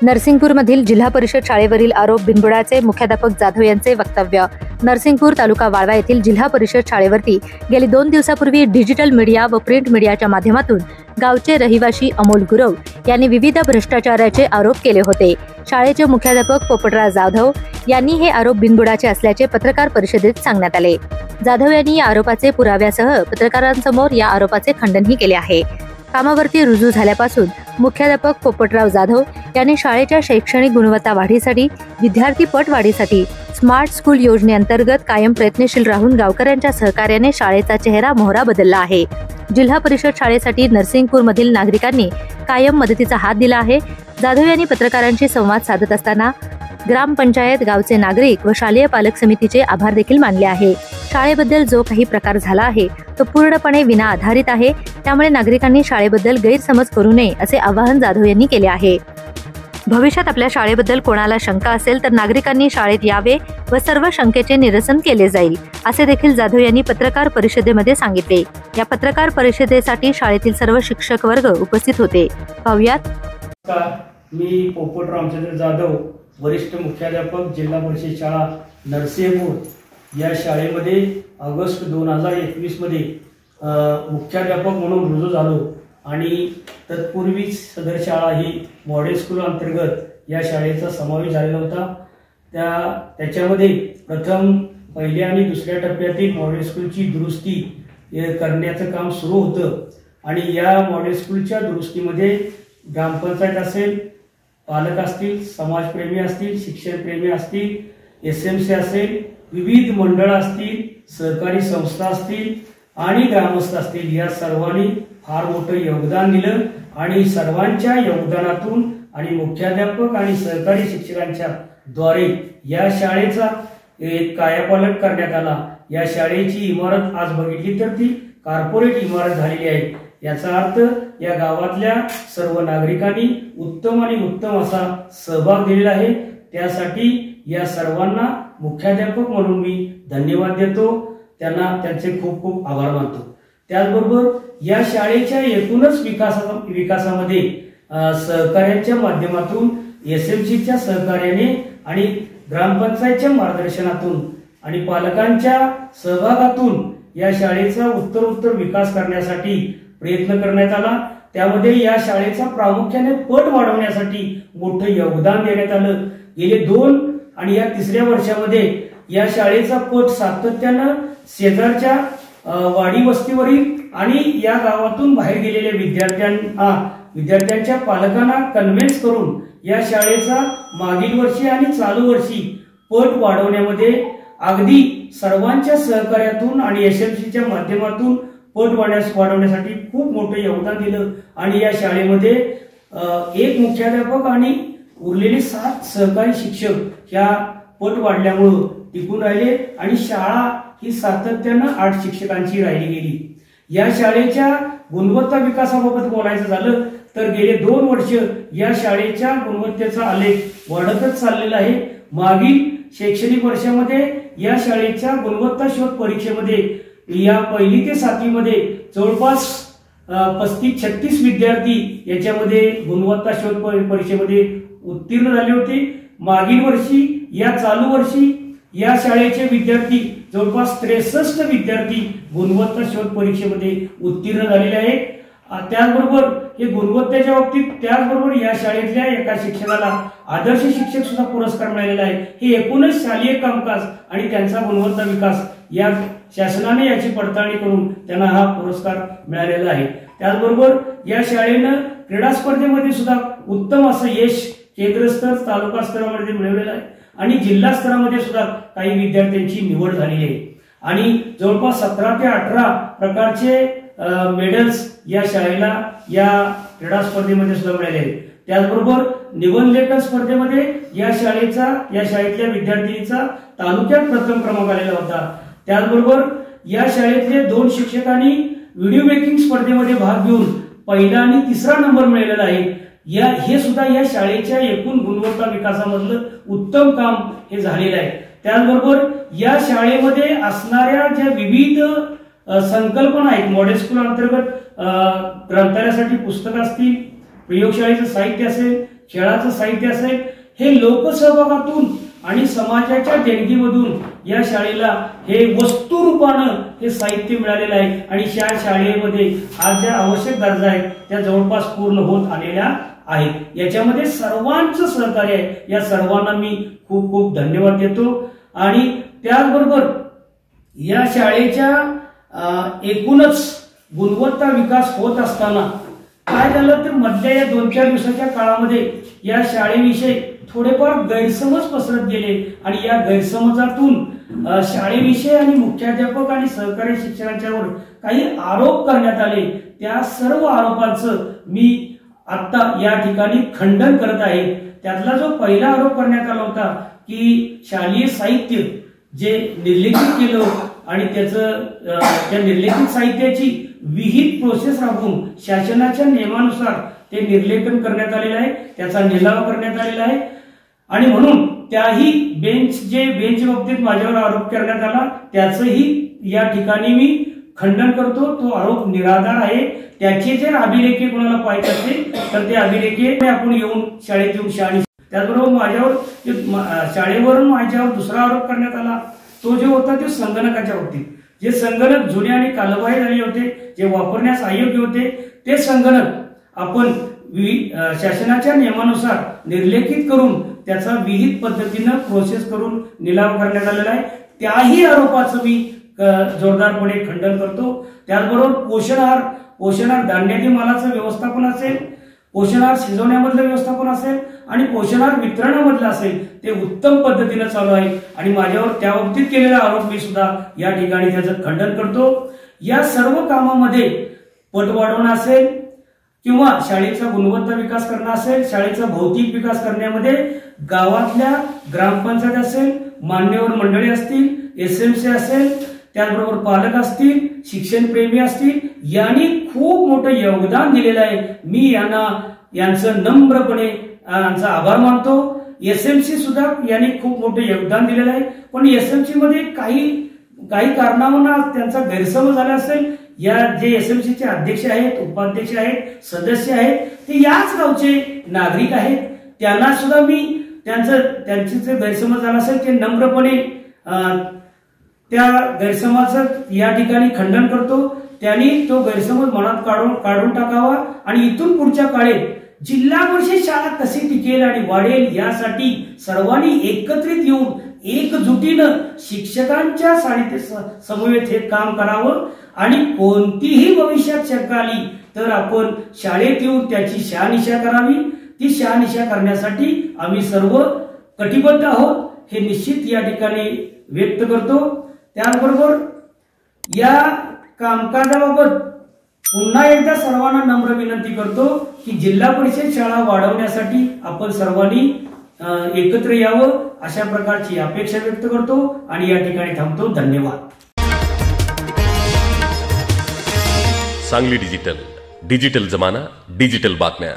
नरसिंगपूरमधील जिल्हा परिषद शाळेवरील आरोप बिनबुडाचे मुख्याध्यापक जाधव यांचे वक्तव्य। नरसिंगपूर तालुका वाळवा येथील जिल्हा परिषद शाळेवरती गेली 2 दिवसापूर्वी डिजिटल मीडिया व प्रिंट मीडियाच्या माध्यमातून गावचे रहिवासी अमोल गुरव यांनी विविध भ्रष्टाचाराचे आरोप केले होते। शाळेचे मुख्याध्यापक पोपटराव जाधव यांनी हे आरोप बिनबुडाचे असल्याचे पत्रकार परिषदेत सांगण्यात आले। जाधव यांनी या आरोपाचे पुराव्यासह पत्रकारांसमोर या आरोपाचे खंडनही केले आहे। कामावरती रुजू झाल्यापासून मुख्याध्यापक पोपटराव जाधव यांनी शाळेच्या शैक्षणिक गुणवत्ता वाढीसाठी, विद्यार्थी पट वाढीसाठी स्मार्ट स्कूल योजनेअंतर्गत कायम प्रयत्नशील राहून गावकऱ्यांच्या सहकार्याने शाळेचा चेहरा मोहरा बदलला आहे। जिल्हा परिषद शाळेसाठी नरसिंगपूरमधील नागरिकांनी कायम मदतीचा हात दिला आहे। जाधव यांनी पत्रकारांशी संवाद साधत असताना ग्रामपंचायत, गावचे नागरिक व शालेय पालक समितीचे आभार देखील मानले आहे। शाळेबद्दल जो काही प्रकार झाला आहे तो पूर्णपणे विना आधारित आहे, त्यामुळे नागरिकांनी शाळेबद्दल गैरसमज करू नये असे आवाहन जाधव यांनी केले आहे। भविष्यात आपल्या शाळेबद्दल कोणाला शंका असेल तर नागरिकांनी शाळेत यावे व सर्व शंकेचे निरसन केले जाईल, असे देखील जाधव यांनी पत्रकार परिषदेमध्ये सांगितले। या पत्रकार परिषदेसाठी शाळेतील सर्व शिक्षक वर्ग उपस्थित होते। पाहुयात। मी पोपट रामचंद्र जाधव, वरिष्ठ मुख्याध्यापक, जिल्हा परिषद शाळा नरसिंगपूर या शाळेमध्ये ऑगस्ट 2021 मध्ये मुख्याध्यापक म्हणून रुजू झालो आणि तत्पूर्वीच सदर शाळा ही मॉडेल स्कूल अंतर्गत या शाळेचा समावेश झालेला होता। त्याच्यामध्ये प्रथम पहिल्या आणि दुसऱ्या टप्प्यातील मॉडेल स्कूलची दुरुस्ती करण्याचं काम सुरू होतं आणि या मॉडेल स्कूलच्या दुरुस्तीमध्ये ग्रामपंचायत असेल, पालक असतील, समाजप्रेमी असतील, शिक्षणप्रेमी असतील, SMC असेल, विविध मंडळ असतील, सहकारी संस्था असतील आणि ग्रामस्थ असतील, या सर्वांनी फार मोठं योगदान दिलं आणि सर्वांच्या योगदानातून आणि मुख्याध्यापक आणि सहकारी शिक्षकांच्या द्वारे या शाळेचा एक कायापालट करण्यात आला। या शाळेची इमारत आज बघितली तर ती कॉर्पोरेट इमारत झालेली आहे। याचा अर्थ या गावातल्या सर्व नागरिकांनी उत्तम आणि उत्तम असा सहभाग दिलेला आहे। त्यासाठी या सर्वांना मुख्याध्यापक म्हणून मी धन्यवाद देतो, त्यांचे खूप खूप आभार मानतो। त्याचबरोबर या शाळेच्या एकूणच विकासामध्ये सहकार्याच्या माध्यमातून, SMCच्या सहकार्याने आणि ग्रामपंचायतच्या मार्गदर्शनातून आणि पालकांच्या सहभागातून या शाळेचा उत्तरोत्तर विकास करण्यासाठी प्रयत्न करण्यात आला। त्यामध्ये या शाळेचा प्रामुख्याने पट वाढवण्यासाठी मोठं योगदान देण्यात आलं। गेले 2 आणि या 3ऱ्या वर्षामध्ये या शाळेचा पट सातत्यानं शेजारच्या वाडी वस्तीवरील आणि या गावातून बाहेर गेलेल्या विद्यार्थ्यांच्या पालकांना कन्व्हिन्स करून या शाळेचा मागील वर्षी आणि चालू वर्षी पट वाढवण्यामध्ये अगदी सर्वांच्या सहकार्यातून आणि SMCच्या माध्यमातून पट वाढवण्यासाठी खूप मोठं योगदान दिलं आणि या शाळेमध्ये एक मुख्याध्यापक आणि उरलेले 7 सहकारी शिक्षक या पट वाढल्यामुळे टिकून राहिले आणि शाळा ही सातत्यानं 8 शिक्षकांची राहिली गेली। या शाळेच्या गुणवत्ता विकासाबाबत बोलायचं झालं तर गेले 2 वर्ष या शाळेच्या गुणवत्तेचा आलेख वाढतच चाललेला आहे। मागील शैक्षणिक वर्षामध्ये या शाळेच्या गुणवत्ता शोध परीक्षेमध्ये या 1ली ते 7वी मध्ये जवळपास 35-36 विद्यार्थी याच्यामध्ये गुणवत्ता शोध परीक्षेमध्ये उत्तीर्ण झाले होते। मागील वर्षी या चालू वर्षी या शाळेचे विद्यार्थी जवळपास 63 विद्यार्थी गुणवत्ता शोध परीक्षेमध्ये उत्तीर्ण झालेले आहेत। त्याचबरोबर हे गुणवत्तेच्या बाबतीत त्याचबरोबर या शाळेतल्या एका शिक्षकाला आदर्श शिक्षक सुद्धा पुरस्कार मिळालेला आहे। हे एकूणच शालेय कामकाज आणि त्यांचा गुणवत्ता विकास या शासनाने याची पडताळणी करून त्यांना हा पुरस्कार मिळालेला आहे। त्याचबरोबर या शाळेनं क्रीडा स्पर्धेमध्ये सुद्धा उत्तम असं यश केंद्रस्तर, तालुका स्तरामध्ये मिळवलेलं आहे आणि जिल्हा स्तरामध्ये सुद्धा काही विद्यार्थ्यांची निवड झालेली आहे आणि जवळपास 17 ते 18 प्रकारचे मेडल्स या शाळेला या क्रीडा स्पर्धेमध्ये सुद्धा मिळाले आहेत। त्याचबरोबर निबंध लेखन स्पर्धेमध्ये या शाळेतल्या विद्यार्थिनीचा तालुक्यात प्रथम क्रमांक आलेला होता। त्याचबरोबर या शाळेतले 2 शिक्षकांनी व्हिडिओ मेकिंग स्पर्धेमध्ये भाग घेऊन 1ला आणि 3रा नंबर मिळवलेला आहे। हे सुद्धा या शाळेच्या एकूण गुणवत्ता विकासामधलं उत्तम काम हे झालेलं आहे। त्याचबरोबर या शाळेमध्ये असणाऱ्या ज्या विविध संकल्पना आहेत, मॉडेल स्कूल अंतर्गत ग्रंथालयासाठी पुस्तकं असतील, प्रयोगशाळेचं साहित्य असेल, खेळाचं साहित्य असेल, हे लोकसहभागातून आणि समाजाच्या देणगीमधून या शाळेला हे वस्तुरूपानं हे साहित्य मिळालेलं आहे आणि या शाळेमध्ये आज ज्या आवश्यक गरजा आहेत त्या जवळपास पूर्ण होत आलेल्या आहेत। याच्यामध्ये सर्वांचं सहकार्य आहे, या सर्वांना मी खूप खूप धन्यवाद देतो। आणि त्याचबरोबर या शाळेच्या एकूणच गुणवत्ता विकास होत असताना काय झालं तर मधल्या या 2-4 दिवसाच्या काळामध्ये या शाळेविषयी थोडेफार गैरसमज पसरत गेले आणि या गैरसमजातून शाळेविषयी आणि मुख्याध्यापक आणि सहकारी शिक्षकांच्यावर काही आरोप करण्यात आले। त्या सर्व आरोपांचं मी आता या ठिकाणी खंडन करत आहे। त्यातला जो पहिला आरोप करण्यात आला होता की शालेय साहित्य जे निर्लेखित केलं आणि त्या निर्लेखित साहित्याची विहित प्रोसेस राबवून शासनाच्या नियमानुसार ते निर्लेखन करण्यात आलेलं आहे, त्याचा निलाव करण्यात आलेला आहे आणि म्हणून त्याही बेंच बाबतीत माझ्यावर आरोप करण्यात आला त्याचंही या ठिकाणी मी खंडन करतो। तो आरोप निराधार आहे। त्याचे जर अभिलेखे कोणाला पाहिजे असेल तर ते अभिलेखे आपण येऊन शाळेत येऊन शहाणी। त्याचबरोबर माझ्यावर शाळेवरून माझ्यावर दुसरा आरोप करण्यात आला तो जो होता तो संगणकाच्या बाबतीत। जे संगणक जुने आणि कालबाह्य झाले होते, जे वापरण्यास अयोग्य होते, ते संगणक आपण शासनाच्या नियमानुसार निर्लेखित करून त्याचा विहित पद्धतीनं प्रोसेस करून निलाव करण्यात आलेला आहे। त्याही आरोपाचं मी जोरदारपणे खंडन करतो। त्याचबरोबर पोषण आहार धान्यादी मालाचं व्यवस्थापन असेल, पोषण आहार शिजवण्यामधलं व्यवस्थापन असेल आणि पोषण आहार वितरणामधलं असेल ते उत्तम पद्धतीनं चालू आहे आणि माझ्यावर त्या बाबतीत केलेला आरोप मी सुद्धा या ठिकाणी त्याचं खंडन करतो। या सर्व कामामध्ये पट वाढवणं असेल किंवा शाळेचा गुणवत्ता विकास करणं असेल, शाळेचा भौतिक विकास करण्यामध्ये गावातल्या ग्रामपंचायत असेल, मान्यवर मंडळी असतील, SMC असेल, त्याचबरोबर पालक असतील, शिक्षणप्रेमी असतील, यांनी खूप मोठं योगदान दिलेलं आहे। मी यांचं नम्रपणे यांचा आभार मानतो। SMC सुद्धा यांनी खूप मोठं योगदान दिलेलं आहे, पण SMC मध्ये काही कारणावरून त्यांचा गैरसमज झाला असेल। या जे SMC चे अध्यक्ष आहेत, उपाध्यक्ष आहेत, सदस्य आहेत ते याच गावचे नागरिक आहेत। त्यांना सुद्धा मी त्यांचे जे गैरसमज झाला असेल ते नम्रपणे त्या गैरसमजाचं या ठिकाणी खंडन करतो। त्यांनी तो गैरसमज मनात काढून टाकावा आणि इथून पुढच्या काळात जिल्हा परिषद शाळा कशी टिकेल आणि वाढेल यासाठी सर्वांनी एकत्रित येऊन एकजुटीनं शिक्षकांच्या समवेत हे काम करावं आणि कोणतीही भविष्यात शंका आली तर आपण शाळेत येऊन त्याची शहानिशा करावी। ती शहानिशा करण्यासाठी आम्ही सर्व कटिबद्ध आहोत हे निश्चित या ठिकाणी व्यक्त करतो। त्याचबरोबर या कामकाजाबाबत पुन्हा एकदा सर्वांना नम्र विनंती करतो की जिल्हा परिषद शाळा वाढवण्यासाठी आपण सर्वांनी एकत्र यावं अशा प्रकारची अपेक्षा व्यक्त करतो आणि या ठिकाणी थांबतो। धन्यवाद। सांगली डिजिटल जमाना, डिजिटल बातम्या।